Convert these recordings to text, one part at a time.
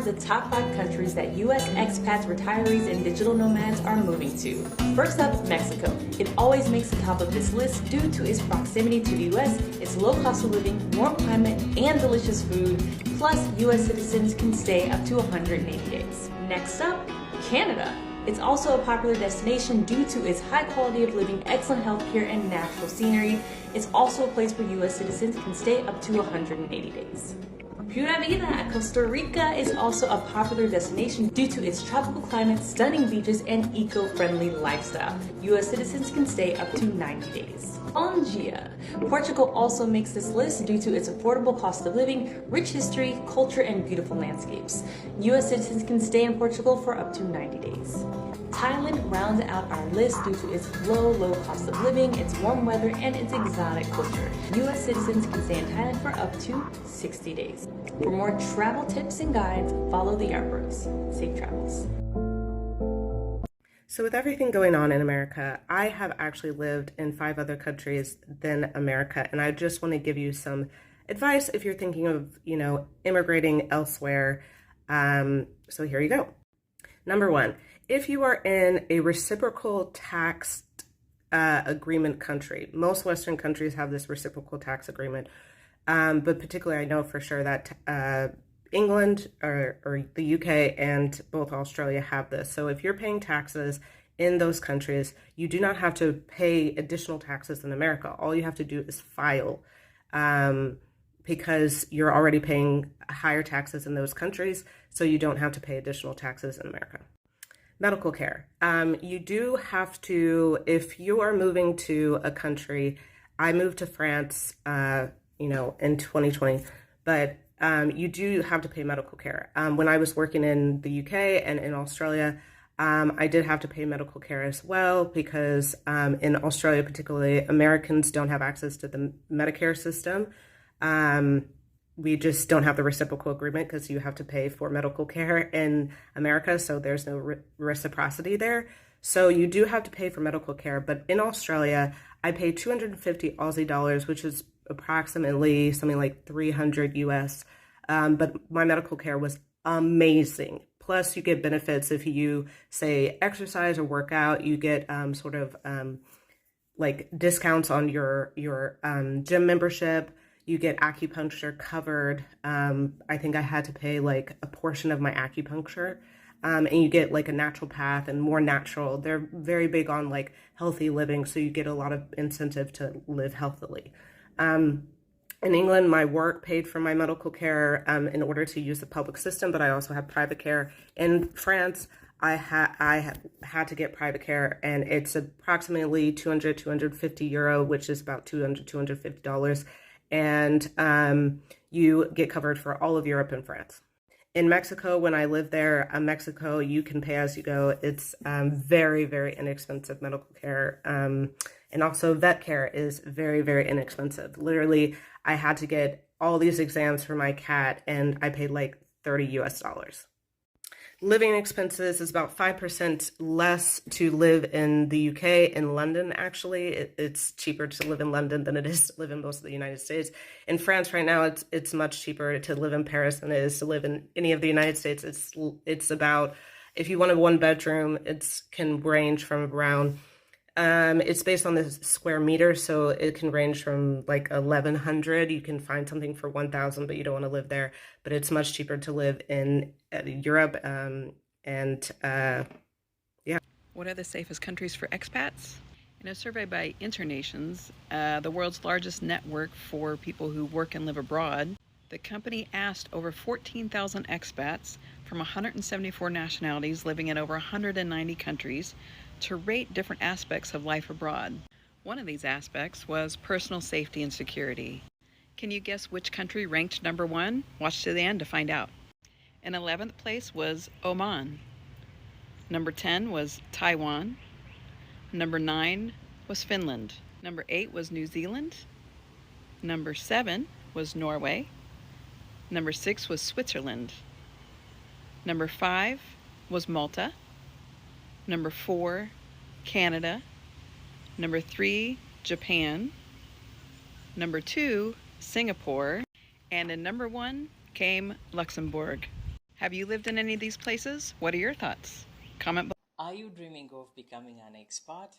the top 5 countries that U.S. expats, retirees, and digital nomads are moving to. First up, Mexico. It always makes the top of this list due to its proximity to the U.S., its low cost of living, warm climate, and delicious food. Plus, U.S. citizens can stay up to 180 days. Next up, Canada. It's also a popular destination due to its high quality of living, excellent healthcare, and natural scenery. It's also a place where U.S. citizens can stay up to 180 days. Pura Vida, Costa Rica is also a popular destination due to its tropical climate, stunning beaches, and eco-friendly lifestyle. U.S. citizens can stay up to 90 days. Angia. Portugal also makes this list due to its affordable cost of living, rich history, culture, and beautiful landscapes. U.S. citizens can stay in Portugal for up to 90 days. Thailand rounds out our list due to its low cost of living, its warm weather, and its exotic culture. U.S. citizens can stay in Thailand for up to 60 days. For more travel tips and guides, follow the arrows. Safe travels. So with everything going on in America, I have actually lived in 5 other countries than America, and I just want to give you some advice if you're thinking of, immigrating elsewhere. So here you go. Number 1, if you are in a reciprocal tax agreement country, most Western countries have this reciprocal tax agreement, but particularly I know for sure that England or the UK and both Australia have this. So if you're paying taxes in those countries, you do not have to pay additional taxes in America. All you have to do is file because you're already paying higher taxes in those countries, so you don't have to pay additional taxes in America. Medical care. You do have to, if you are moving to a country, I moved to France, in 2020, but you do have to pay medical care. When I was working in the UK and in Australia, I did have to pay medical care as well because in Australia, particularly, Americans don't have access to the Medicare system. We just don't have the reciprocal agreement because you have to pay for medical care in America, so there's no reciprocity there. So you do have to pay for medical care, but in Australia, I paid 250 Aussie dollars, which is approximately something like 300 US. But my medical care was amazing. Plus, you get benefits if you, say, exercise or work out. You get like discounts on your gym membership. You get acupuncture covered. I think I had to pay like a portion of my acupuncture. And you get like a naturopath and more natural. They're very big on like healthy living, so you get a lot of incentive to live healthily. In England, my work paid for my medical care in order to use the public system, but I also have private care. In France, I had to get private care, and it's approximately 250 euro, which is about $250. And you get covered for all of Europe and France. In Mexico, when I lived there, Mexico, you can pay as you go. It's very, very inexpensive medical care. And also vet care is very, very inexpensive. Literally, I had to get all these exams for my cat, and I paid like $30 US. Living expenses is about 5% less to live in the UK. In London, actually, it's cheaper to live in London than it is to live in most of the United States. In France right now, it's much cheaper to live in Paris than it is to live in any of the United States. It's about, if you want a 1-bedroom, it can range from around, it's based on the square meter, so it can range from like 1,100. You can find something for 1,000, but you don't want to live there. But it's much cheaper to live in Europe, yeah. What are the safest countries for expats? In a survey by Internations, the world's largest network for people who work and live abroad, the company asked over 14,000 expats from 174 nationalities living in over 190 countries to rate different aspects of life abroad. One of these aspects was personal safety and security. Can you guess which country ranked number 1? Watch to the end to find out. In 11th place was Oman. Number 10 was Taiwan. Number 9 was Finland. Number 8 was New Zealand. Number 7 was Norway. Number 6 was Switzerland. Number 5 was Malta. Number 4, Canada. Number 3, Japan. Number 2, Singapore. And in number 1 came Luxembourg. Have you lived in any of these places? What are your thoughts? Comment below. Are you dreaming of becoming an expat?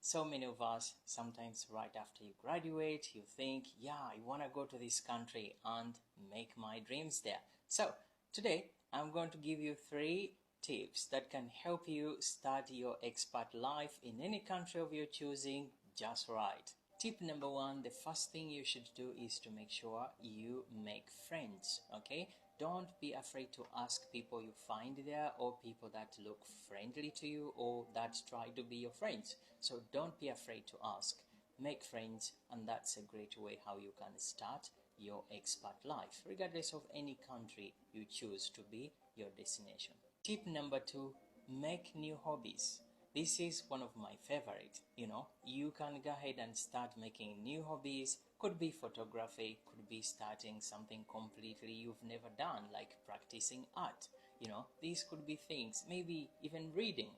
So many of us, sometimes right after you graduate, you think, yeah, I want to go to this country and make my dreams there. So today, I'm going to give you 3 tips that can help you start your expat life in any country of your choosing just right. Tip number 1, the first thing you should do is to make sure you make friends, okay? Don't be afraid to ask people you find there, or people that look friendly to you or that try to be your friends. So don't be afraid to ask. Make friends, and that's a great way how you can start your expat life, regardless of any country you choose to be your destination. Tip number 2, make new hobbies. This is one of my favorite. You can go ahead and start making new hobbies. Could be photography, could be starting something completely you've never done, like practicing art. These could be things, maybe even reading.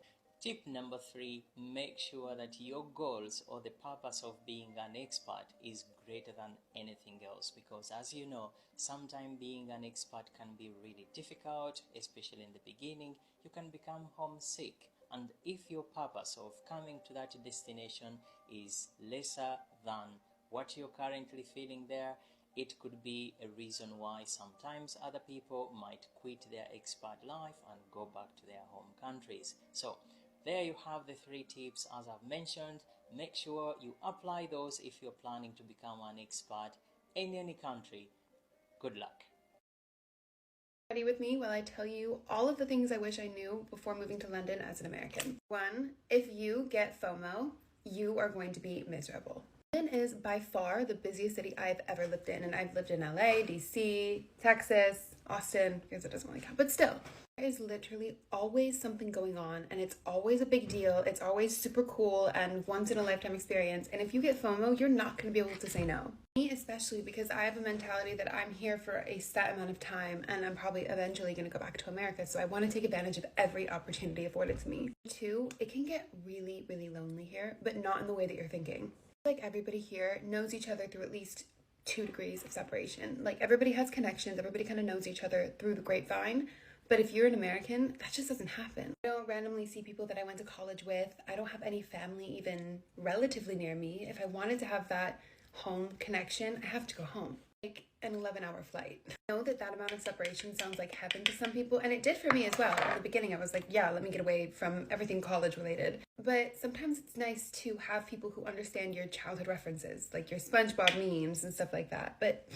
Tip number 3, make sure that your goals or the purpose of being an expat is greater than anything else, because as you know, sometimes being an expat can be really difficult, especially in the beginning. You can become homesick. And if your purpose of coming to that destination is lesser than what you're currently feeling there, it could be a reason why sometimes other people might quit their expat life and go back to their home countries. So there you have the 3 tips as I've mentioned. Make sure you apply those if you're planning to become an expat in any country. Good luck. Ready with me while I tell you all of the things I wish I knew before moving to London as an American. 1, if you get FOMO, you are going to be miserable. London is by far the busiest city I've ever lived in, and I've lived in LA, DC, Texas, Austin, because it doesn't really count, but still. There is literally always something going on, and it's always a big deal. It's always super cool and once in a lifetime experience. And if you get FOMO, you're not going to be able to say no. Me especially, because I have a mentality that I'm here for a set amount of time and I'm probably eventually going to go back to America. So I want to take advantage of every opportunity afforded to me. 2, it can get really, really lonely here, but not in the way that you're thinking. Like everybody here knows each other through at least 2 degrees of separation. Like everybody has connections. Everybody kind of knows each other through the grapevine. But if you're an American, that just doesn't happen. I don't randomly see people that I went to college with. I don't have any family even relatively near me. If I wanted to have that home connection, I have to go home. Like an 11-hour flight. I know that amount of separation sounds like heaven to some people, and it did for me as well. In the beginning, I was like, yeah, let me get away from everything college related. But sometimes it's nice to have people who understand your childhood references, like your SpongeBob memes and stuff like that. But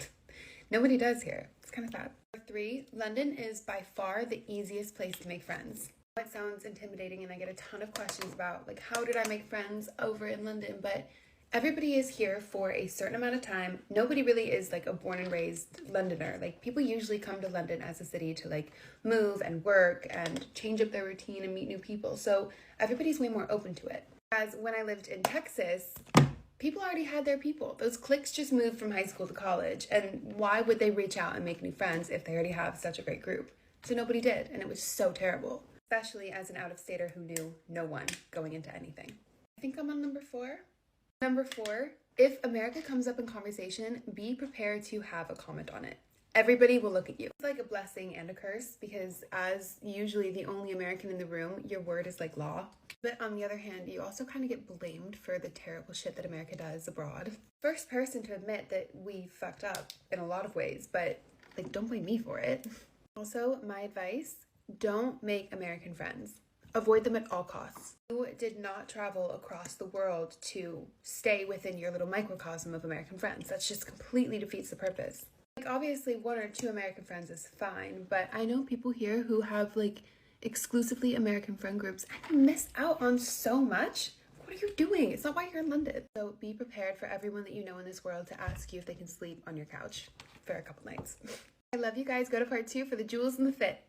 nobody does here. It's kind of sad. 3, London is by far the easiest place to make friends. It sounds intimidating, and I get a ton of questions about like, how did I make friends over in London? But everybody is here for a certain amount of time. Nobody really is like a born and raised Londoner. Like people usually come to London as a city to like move and work and change up their routine and meet new people. So everybody's way more open to it. As when I lived in Texas, people already had their people. Those cliques just moved from high school to college. And why would they reach out and make new friends if they already have such a great group? So nobody did. And it was so terrible, especially as an out-of-stater who knew no one going into anything. I think I'm on number 4. Number 4, if America comes up in conversation, be prepared to have a comment on it. Everybody will look at you. It's like a blessing and a curse, because as usually the only American in the room, your word is like law. But on the other hand, you also kind of get blamed for the terrible shit that America does abroad. First person to admit that we fucked up in a lot of ways, but like, don't blame me for it. Also, my advice, don't make American friends. Avoid them at all costs. You did not travel across the world to stay within your little microcosm of American friends. That just completely defeats the purpose. Like, obviously 1 or 2 American friends is fine, but I know people here who have like exclusively American friend groups, and you miss out on so much. What are you doing? It's not why you're in London. So be prepared for everyone that you know in this world to ask you if they can sleep on your couch for a couple nights. I love you guys. Go to part 2 for the jewels and the fit.